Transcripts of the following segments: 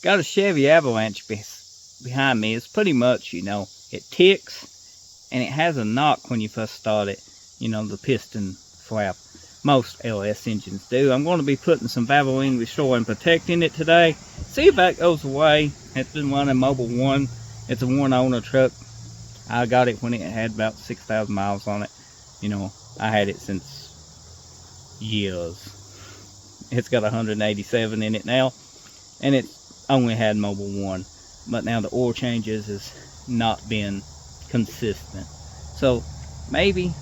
got a Chevy Avalanche behind me. It's pretty much, you know, it ticks and it has a knock when you first start it, you know, the piston flap. Most LS engines do. I'm going to be putting some Valvoline Restore and Protect in it today. See if that goes away. It's been running Mobil 1. It's a one owner truck. I got it when it had about 6,000 miles on it. You know, I had it since years. It's got 187 in it now. And it's only had Mobil 1. But now the oil changes has not been consistent. So maybe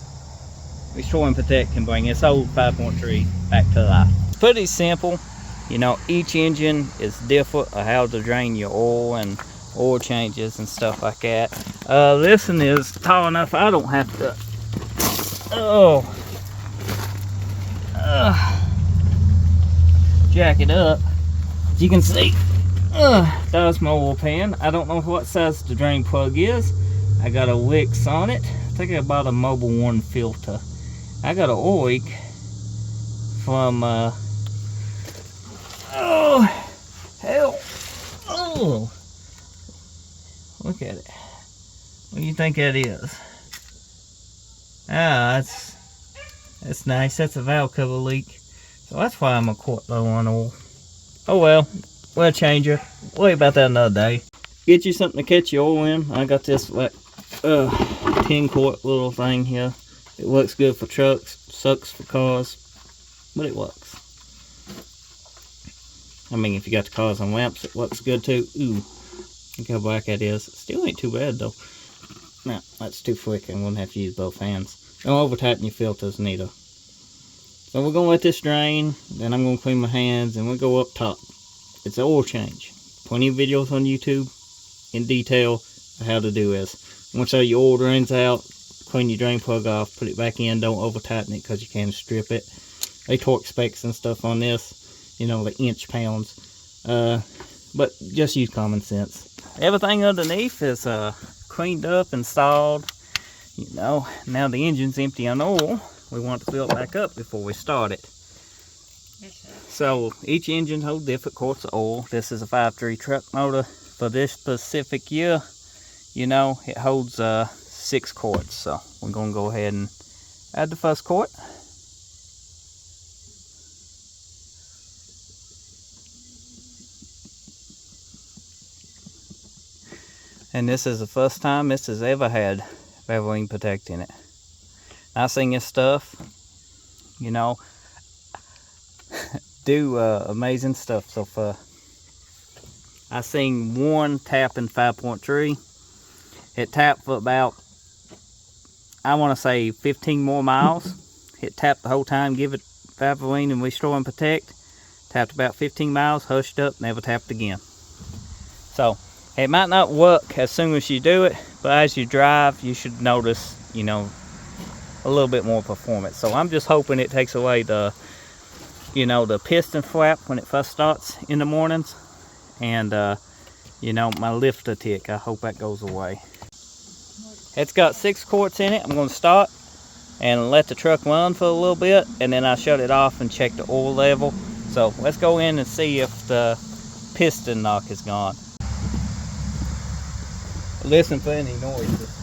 Restore and Protect can bring this old 5.3 back to life. Pretty simple. You know, each engine is different of how to drain your oil and oil changes and stuff like that. This one is tall enough I don't have to jack it up. As you can see, that's my oil pan. I don't know what size the drain plug is. I got a Wix on it. I think I bought a Mobil 1 filter. I got an oil leak from oh hell, oh, look at it. What do you think that is? Ah, that's nice. That's a valve cover leak. So that's why I'm a quart low on oil. Oh well, we'll change her. Worry about that another day. Get you something to catch your oil in. I got this like 10 quart little thing here. It works good for trucks, sucks for cars, but it works. I mean, if you got the cars on lamps, it works good too. Ooh, look how black that is. It still ain't too bad though. No, that's too thick. I'm gonna have to use both hands. Don't over tighten your filters neither. So we're gonna let this drain, then I'm gonna clean my hands, and we'll go up top. It's an oil change. Plenty of videos on YouTube in detail of how to do this. Once all your oil drains out, clean your drain plug off, put it back in. Don't over tighten it because you can strip it. They torque specs and stuff on this, you know, the inch pounds. But just use common sense. Everything underneath is cleaned up, installed. You know, now the engine's empty on oil. We want to fill it back up before we start it. So each engine holds different quarts of oil. This is a 5.3 truck motor. For this specific year, you know, it holds 6 quarts. So we're going to go ahead and add the first quart. And this is the first time this has ever had Valvoline Protect in it. I've seen this stuff, you know, do amazing stuff so far. I seen one tap in 5.3. It tapped for about, I want to say 15 more miles. It tapped the whole time, give it Valvoline and Restore and Protect. Tapped about 15 miles, hushed up, never tapped again. So it might not work as soon as you do it, but as you drive, you should notice, you know, a little bit more performance. So I'm just hoping it takes away the, you know, the piston flap when it first starts in the mornings, and you know, my lifter tick. I hope that goes away. It's got 6 quarts in it. I'm going to start and let the truck run for a little bit, and then I shut it off and check the oil level. So let's go in and see if the piston knock is gone. Listen for any noises.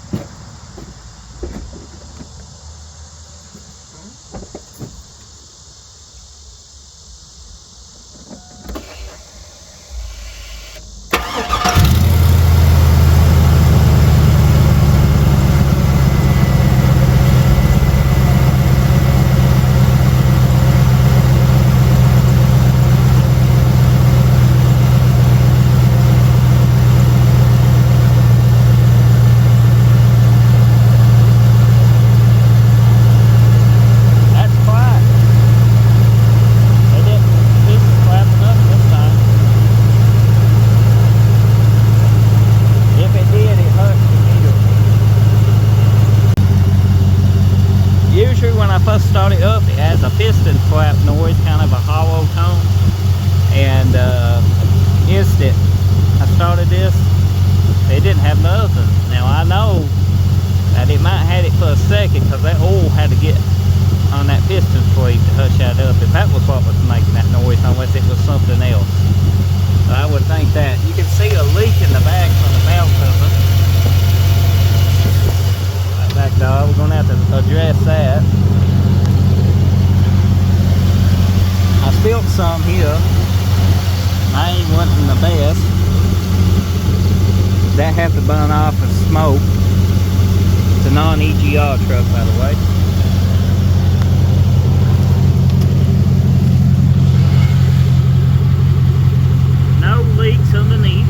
Start it up, it has a piston flap noise, kind of a hollow tone, and instant I started this, it didn't have nothing. Now I know that it might have had it for a second because that oil had to get on that piston sleeve to hush that up, if that was what was making that noise, unless it was something else. I would think that. You can see a leak in the back from the valve cover. Right back dog, we're gonna have to address that. I spilled some here. I ain't wanting the best. That have to burn off and smoke. It's a non-EGR truck, by the way. No leaks underneath.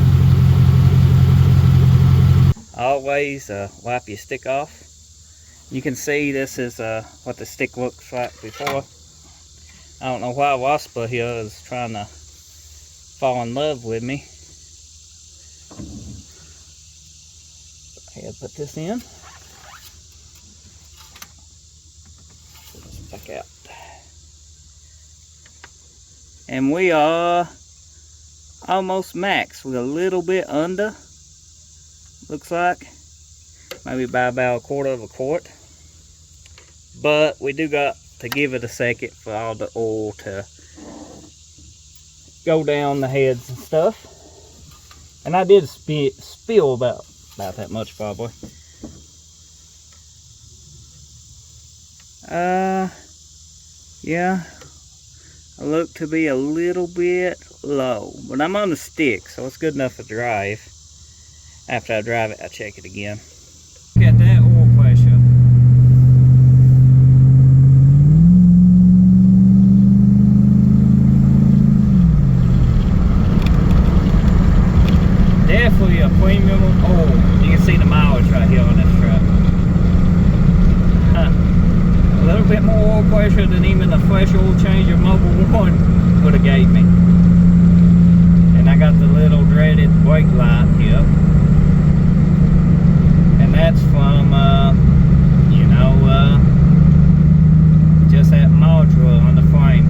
Always wipe your stick off. You can see this is what the stick looks like before. I don't know why Waspa here is trying to fall in love with me. Okay, I'll put this in. Put this back out. And we are almost max. We're a little bit under. Looks like. Maybe by about 1/4 of a quart. But we do got to give it a second for all the oil to go down the heads and stuff. And I did spill about that much probably. Yeah, I look to be a little bit low, but I'm on the stick, so it's good enough for drive. After I drive it, I check it again. Look at that oil pressure. Definitely a premium oil. You can see the mileage right here on this truck. A little bit more oil pressure than even the fresh oil change your Mobil 1 would have gave me. And I got the little dreaded brake light here. And that's from, just that module on the frame.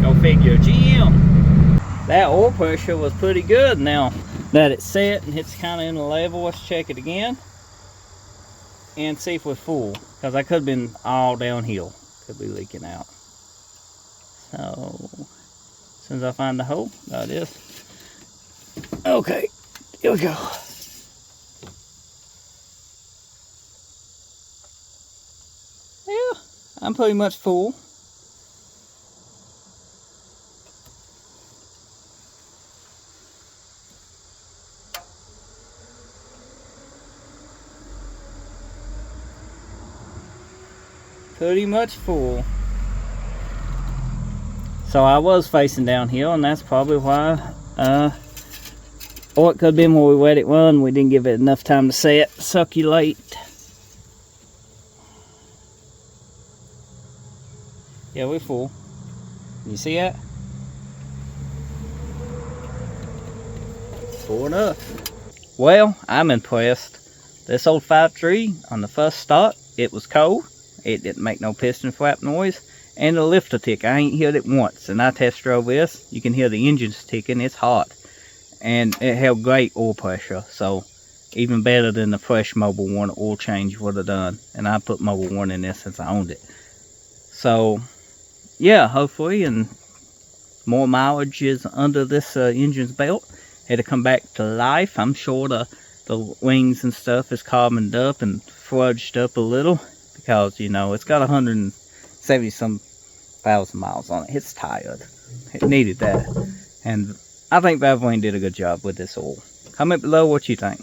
Go figure. GM. That oil pressure was pretty good. Now that it's set and it's kind of in the level, let's check it again and see if we're full, because I could have been all downhill. Could be leaking out. So as soon as I find the hole, there it is. Okay, here we go. Yeah, I'm pretty much full. Pretty much full. So I was facing downhill, and that's probably why, or it could have been where we let it run. We didn't give it enough time to set, succulate. Yeah, we're full. You see that? Full enough. Well, I'm impressed. This old 5.3 on the first start, it was cold. It didn't make no piston flap noise. And the lifter tick, I ain't heard it once. And I test drove this. You can hear the engine's ticking. It's hot. And it held great oil pressure. So, even better than the fresh Mobil 1 oil change would have done. And I put Mobil 1 in this since I owned it. So, yeah, hopefully, and more mileage is under this engine's belt. It'll come back to life. I'm sure the wings and stuff is carboned up and fudged up a little. Because, you know, it's got 170-some thousand miles on it. It's tired. It needed that. And I think Valvoline did a good job with this oil. Comment below what you think.